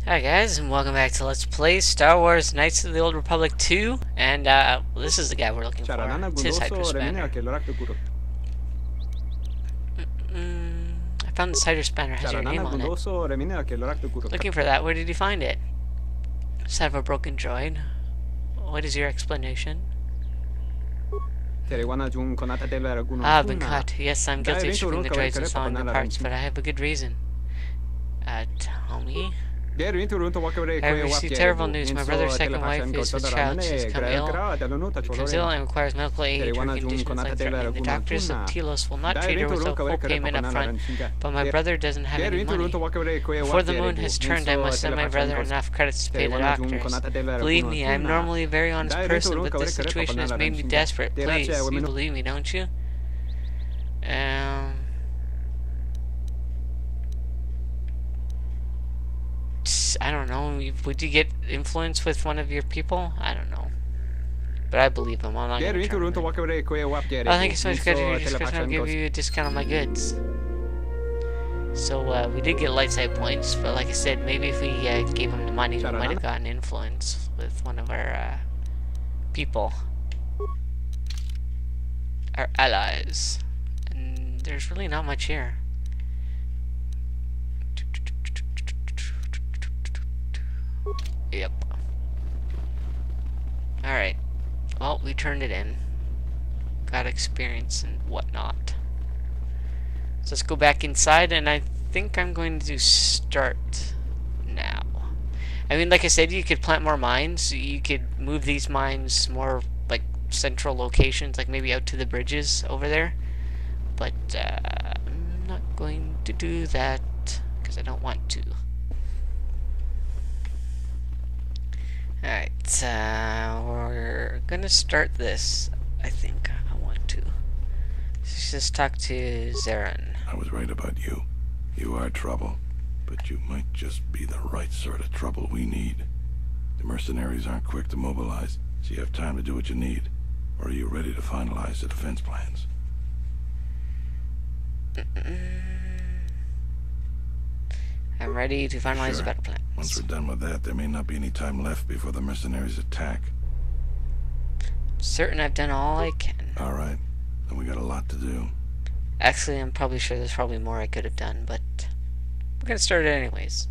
Hi guys, and welcome back to Let's Play Star Wars Knights of the Old Republic 2, and this is the guy we're looking for. It's his Hydra Spanner. I found this Hydra Spanner, has your name on it. Looking for that, where did you find it? Just have a broken droid. What is your explanation? I've been caught. Yes, I'm guilty of stripping the droids and selling their parts, but I have a good reason. Tommy? I received terrible news. My brother's second wife is with child. She's become ill and requires medical aid. Her condition is life-threatening. The doctors of Telos will not treat her without full payment up front, but my brother doesn't have any money. Before the moon has turned, I must send my brother enough credits to pay the doctors. Believe me, I'm normally a very honest person, but this situation has made me desperate. Please, you believe me, don't you? I don't know. Would you get influence with one of your people? I don't know. But I believe him. I'm not going to thank you so much for your description. I'll give you a discount on my goods. So, we did get light side points, but like I said, maybe if we gave him the money, we might have gotten influence with one of our people. Our allies. And there's really not much here. Yep. Alright. Well, we turned it in. Got experience and whatnot. So let's go back inside, and I think I'm going to start now. I mean, like I said, you could plant more mines. You could move these mines more, like, central locations, like maybe out to the bridges over there. But, I'm not going to do that, because I don't want to. Alright, we're gonna start this. I think I want to. Let's just talk to Zaran. I was right about you. You are trouble, but you might just be the right sort of trouble we need. The mercenaries aren't quick to mobilize, so you have time to do what you need. Or are you ready to finalize the defense plans? I'm ready to finalize the battle plans. Once we're done with that, there may not be any time left before the mercenaries attack. Certain I've done all I can. Alright, then we got a lot to do. Actually, I'm probably sure there's probably more I could have done, but we're gonna start it anyways.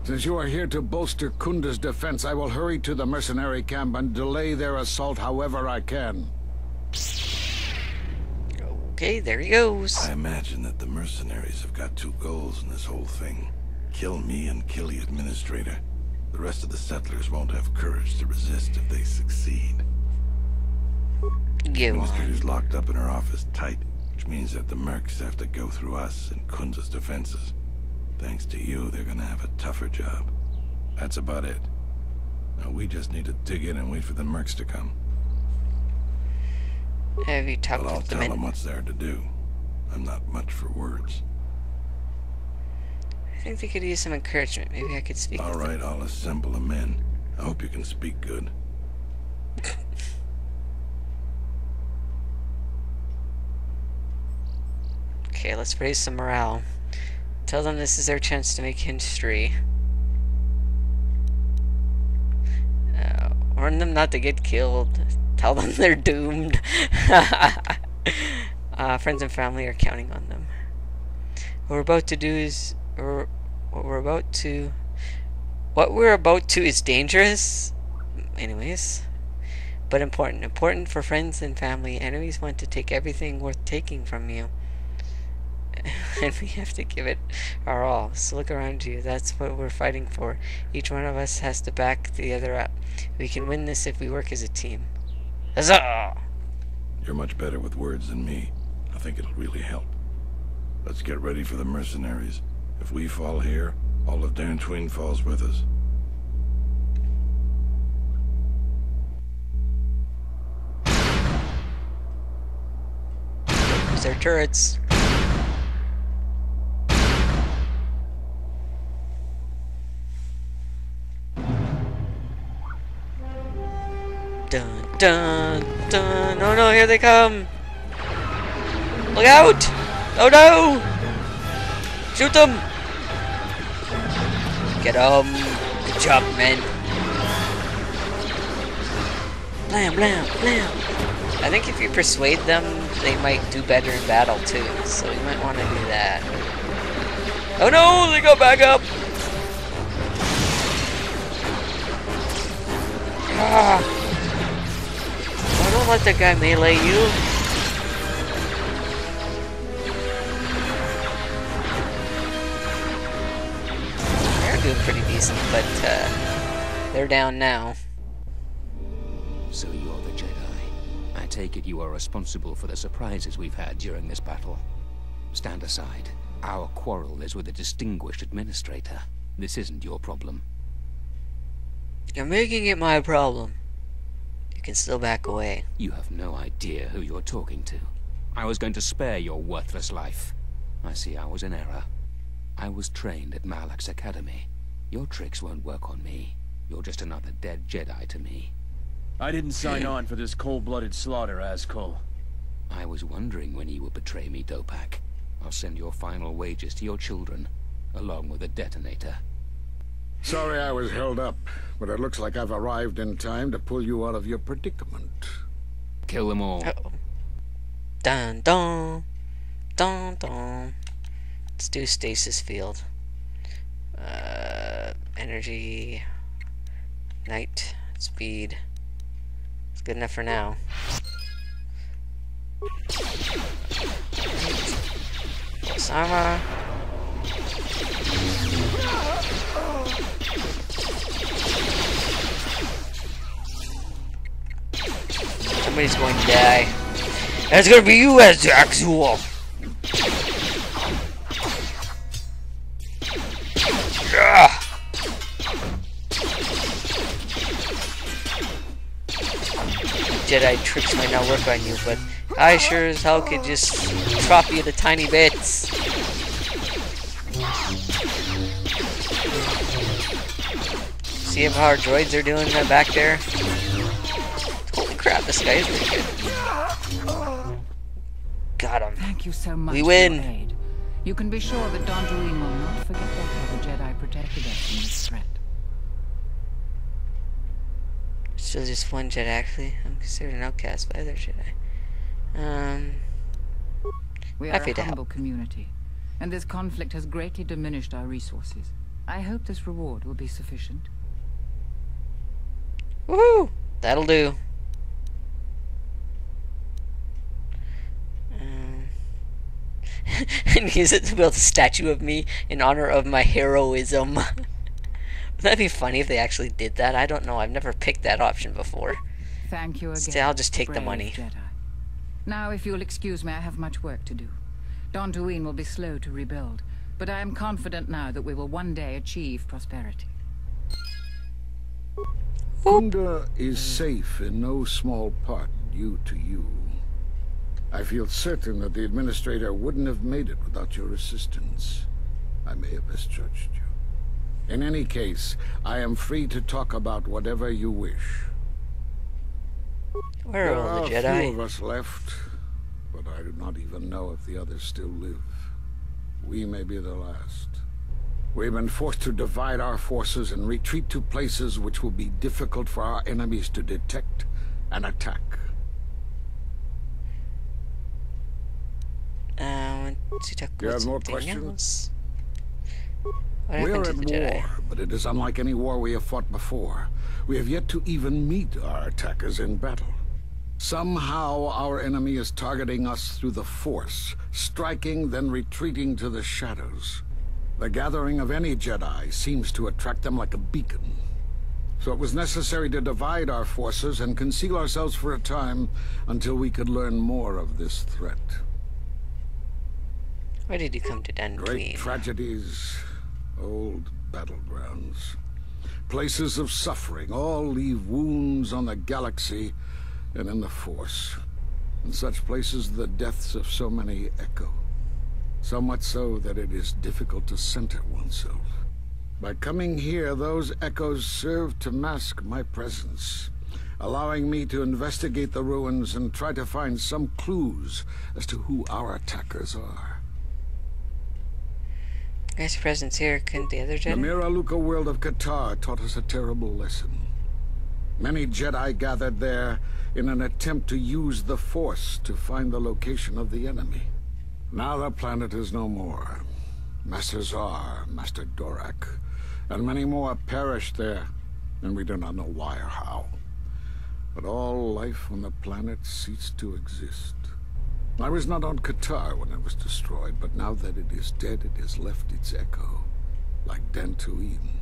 Since you are here to bolster Kunda's defense, I will hurry to the mercenary camp and delay their assault however I can. Okay, there he goes. I imagine that the mercenaries have got two goals in this whole thing. Kill me and kill the administrator. The rest of the settlers won't have courage to resist if they succeed. The administrator's locked up in her office tight, which means that the mercs have to go through us and Kunda's defenses. Thanks to you, they're gonna have a tougher job. That's about it. Now we just need to dig in and wait for the mercs to come. Have you talked I'll with tell them? them what's there to do. I'm not much for words. I think they could use some encouragement. Maybe I could speak with them. Alright, I'll assemble the men. I hope you can speak good. Okay, let's raise some morale. Tell them this is their chance to make history. Warn them not to get killed. Tell them they're doomed. Friends and family are counting on them. What we're about to is dangerous. Anyways. But important. Important for friends and family. Enemies want to take everything worth taking from you. And we have to give it our all. So look around you. That's what we're fighting for. Each one of us has to back the other up. We can win this if we work as a team. Huzzah! You're much better with words than me. I think it'll really help. Let's get ready for the mercenaries. If we fall here, all of Dantooine falls with us. Use their turrets. Dun dun dun! Oh no, here they come! Look out! Oh no! Shoot them! Get 'em! Good job, men! Blam, blam, blam! I think if you persuade them, they might do better in battle too, so you might want to do that. Oh no! They got back up! Ah! Oh, don't let that guy melee you! Doing pretty decent, but they're down now. So you're the Jedi. I take it you are responsible for the surprises we've had during this battle. Stand aside. Our quarrel is with a distinguished administrator. This isn't your problem. You're making it my problem. You can still back away. You have no idea who you're talking to. I was going to spare your worthless life. I see I was in error. I was trained at Malak's Academy. Your tricks won't work on me. You're just another dead Jedi to me. I didn't sign on for this cold-blooded slaughter, Azkul. I was wondering when you would betray me, Dopak. I'll send your final wages to your children, along with a detonator. Sorry I was held up, but it looks like I've arrived in time to pull you out of your predicament. Kill them all. Uh-oh. Dun dun. Dun dun. Let's do stasis field. Energy, night, speed. It's good enough for now. Osama. Somebody's going to die. That's gonna be you, Azkul. Jedi tricks might not work on you, but I sure as hell could just chop you to tiny bits. See how our droids are doing back there? Holy crap, this guy is pretty good. Got him. Thank you so much We win. for your aid. You can be sure that Dantooine will not forget how the Jedi protected us from this threat. Still just one Jedi, actually. I'm considered an outcast by other Jedi. We are Happy a to humble help. community, and this conflict has greatly diminished our resources. I hope this reward will be sufficient. Woohoo! That'll do. And use it to build a statue of me in honor of my heroism. Would that be funny if they actually did that? I don't know. I've never picked that option before. Thank you again. Still, I'll just take the brave money. Jedi. Now, if you'll excuse me, I have much work to do. Dantooine will be slow to rebuild, but I am confident now that we will one day achieve prosperity. Kunda is safe in no small part due to you. I feel certain that the Administrator wouldn't have made it without your assistance. I may have misjudged you. In any case, I am free to talk about whatever you wish. Where are all the There are a few Jedi? of us left, but I do not even know if the others still live. We may be the last. We've been forced to divide our forces and retreat to places which will be difficult for our enemies to detect and attack. To talk You about have more something questions? else. What We happened are to at the Jedi? war, but it is unlike any war we have fought before. We have yet to even meet our attackers in battle. Somehow our enemy is targeting us through the Force, striking, then retreating to the shadows. The gathering of any Jedi seems to attract them like a beacon. So it was necessary to divide our forces and conceal ourselves for a time until we could learn more of this threat. Why did you come to Great Dantooine? tragedies, old battlegrounds, places of suffering, all leave wounds on the galaxy and in the Force. In such places, the deaths of so many echo. So much so that it is difficult to center oneself. By coming here, those echoes serve to mask my presence, allowing me to investigate the ruins and try to find some clues as to who our attackers are. Nice presence here. Couldn't the other The Jedi? Miraluka world of Qatar taught us a terrible lesson. Many Jedi gathered there in an attempt to use the Force to find the location of the enemy. Now the planet is no more. Master Zar, Master Dorak, and many more perished there, and we do not know why or how. But all life on the planet ceased to exist. I was not on Qatar when it was destroyed, but now that it is dead, it has left its echo, like Dantooine.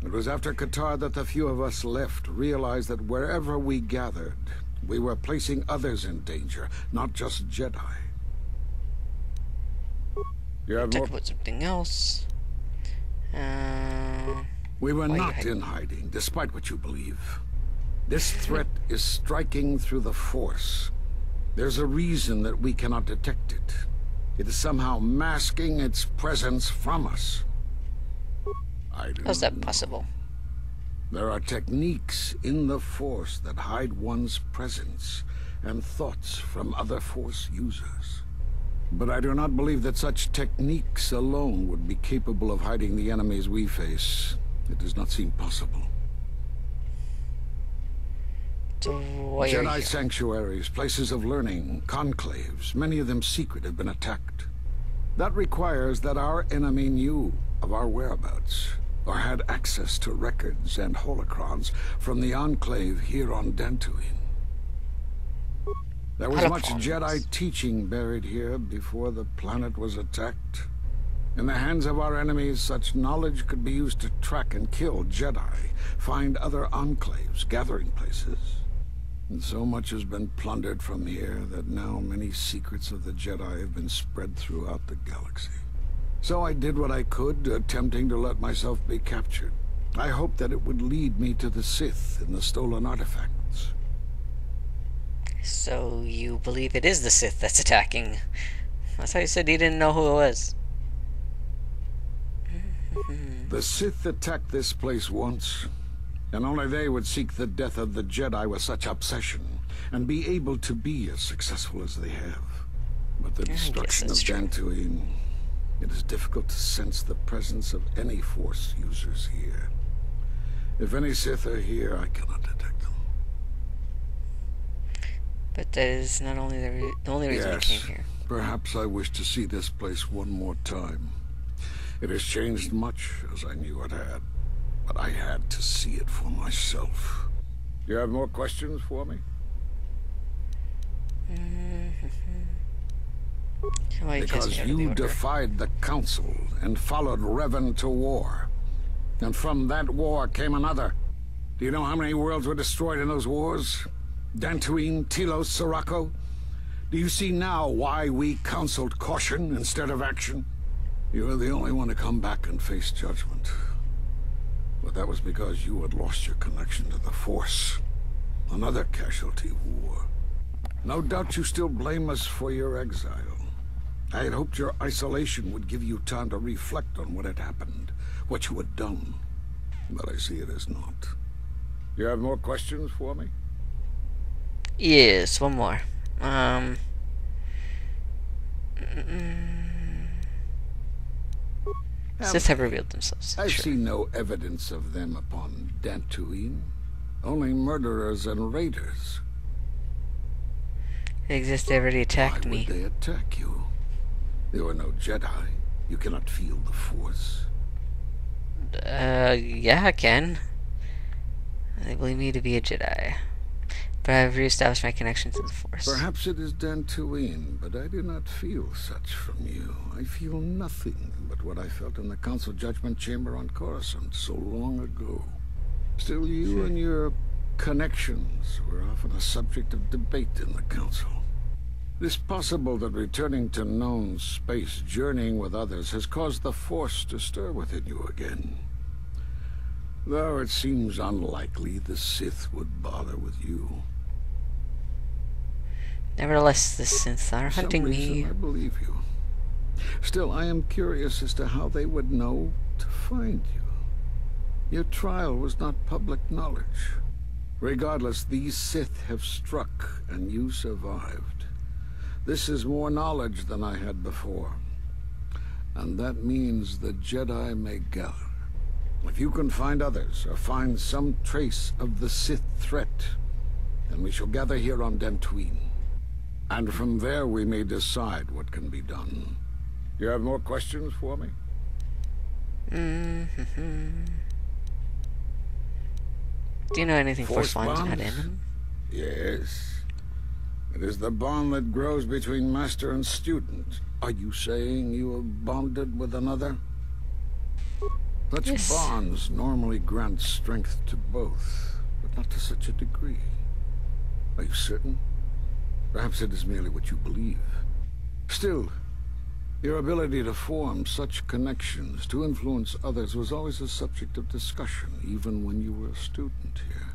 It was after Qatar that the few of us left realized that wherever we gathered, we were placing others in danger, not just Jedi. You have Talk more? about something else. We were Why you not hiding? in hiding, despite what you believe. This threat is striking through the Force. There's a reason that we cannot detect it. It is somehow masking its presence from us. I do How's not that know. possible? There are techniques in the Force that hide one's presence and thoughts from other Force users. But I do not believe that such techniques alone would be capable of hiding the enemies we face. It does not seem possible. So why are Jedi you? sanctuaries, places of learning, conclaves, many of them secret, have been attacked. That requires that our enemy knew of our whereabouts, or had access to records and holocrons from the Enclave here on Dantooine. There was much Holocrons. Jedi teaching buried here before the planet was attacked. In the hands of our enemies, such knowledge could be used to track and kill Jedi, find other enclaves, gathering places. And so much has been plundered from here that now many secrets of the Jedi have been spread throughout the galaxy. So I did what I could, attempting to let myself be captured. I hoped that it would lead me to the Sith and the stolen artifacts. So you believe it is the Sith that's attacking? That's how you said you didn't know who it was. The Sith attacked this place once, and only they would seek the death of the Jedi with such obsession, and be able to be as successful as they have. But the I guess destruction of that's true. Dantooine, it is difficult to sense the presence of any Force users here. If any Sith are here, I cannot detect them. But that is not only the only reason we Yes, came here. perhaps I wish to see this place one more time. It has changed much, as I knew it had, but I had to see it for myself. Do you have more questions for me? Why you chased Because me out of the you order? defied the Council and followed Revan to war. And from that war came another. Do you know how many worlds were destroyed in those wars? Dantooine, Telos, Sirocco? Do you see now why we counseled caution instead of action? You were the only one to come back and face judgment. But that was because you had lost your connection to the Force. Another casualty war. No doubt you still blame us for your exile. I had hoped your isolation would give you time to reflect on what had happened, what you had done. But I see it as not. You have more questions for me? Yes, one more. Sith have revealed themselves. I Sure. see no evidence of them upon Dantooine. Only murderers and raiders. They exist. They already attacked Why me. would they attack you? There were no Jedi. You cannot feel the Force. Yeah, I can. They believe me to be a Jedi. But I've reestablished my connection to the Force. Perhaps it is Dantooine, but I do not feel such from you. I feel nothing but what I felt in the Council Judgment Chamber on Coruscant so long ago. Still, you and your connections were often a subject of debate in the Council. It is possible that returning to known space, journeying with others, has caused the Force to stir within you again. Though it seems unlikely the Sith would bother with you. Nevertheless, the Sith are For some hunting reason, me. I believe you. Still, I am curious as to how they would know to find you. Your trial was not public knowledge. Regardless, these Sith have struck, and you survived. This is more knowledge than I had before. And that means the Jedi may gather. If you can find others, or find some trace of the Sith threat, then we shall gather here on Dantooine. And from there we may decide what can be done. You have more questions for me? Do you know anything Force Force One's not bonds? in him? Yes. It is the bond that grows between master and student. Are you saying you are bonded with another? Such Yes. bonds normally grant strength to both, but not to such a degree. Are you certain? Perhaps it is merely what you believe. Still, your ability to form such connections, to influence others, was always a subject of discussion, even when you were a student here.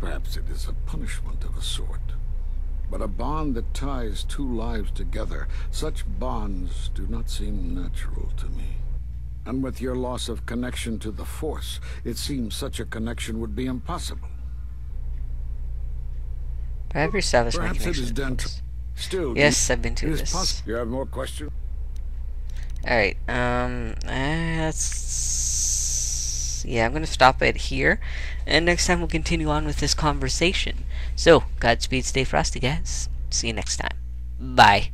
Perhaps it is a punishment of a sort. But a bond that ties two lives together, such bonds do not seem natural to me. And with your loss of connection to the Force, it seems such a connection would be impossible. But I've established my Perhaps it connection is to the done. Force. Still, Yes, I've been to it is this. possible. You have more questions? Alright, yeah, I'm gonna stop it here, and next time we'll continue on with this conversation. So, Godspeed, stay frosty, guys. See you next time. Bye.